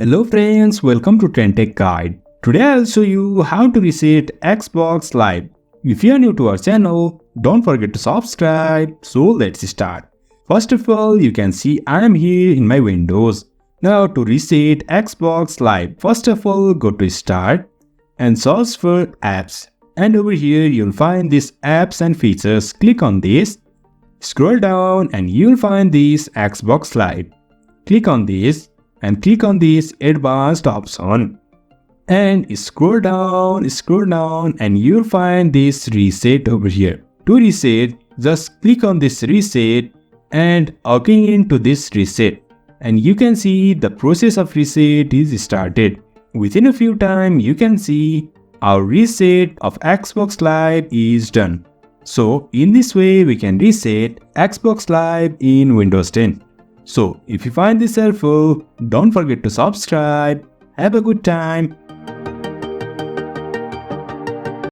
Hello friends, welcome to TrendTech Guide. Today I'll show you how to reset Xbox Live. If you are new to our channel, don't forget to subscribe. So let's start. First of all, you can see I am here in my Windows. Now to reset Xbox Live, first of all go to Start and search for Apps. And over here you'll find this Apps and Features. Click on this. Scroll down and you'll find this Xbox Live. Click on this and click on this advanced option and scroll down and you'll find this reset over here. To reset, just click on this reset and again to this reset, and you can see the process of reset is started. Within a few time you can see our reset of Xbox Live is done. So in this way we can reset Xbox Live in Windows 10. So if you find this helpful, don't forget to subscribe. Have a good time.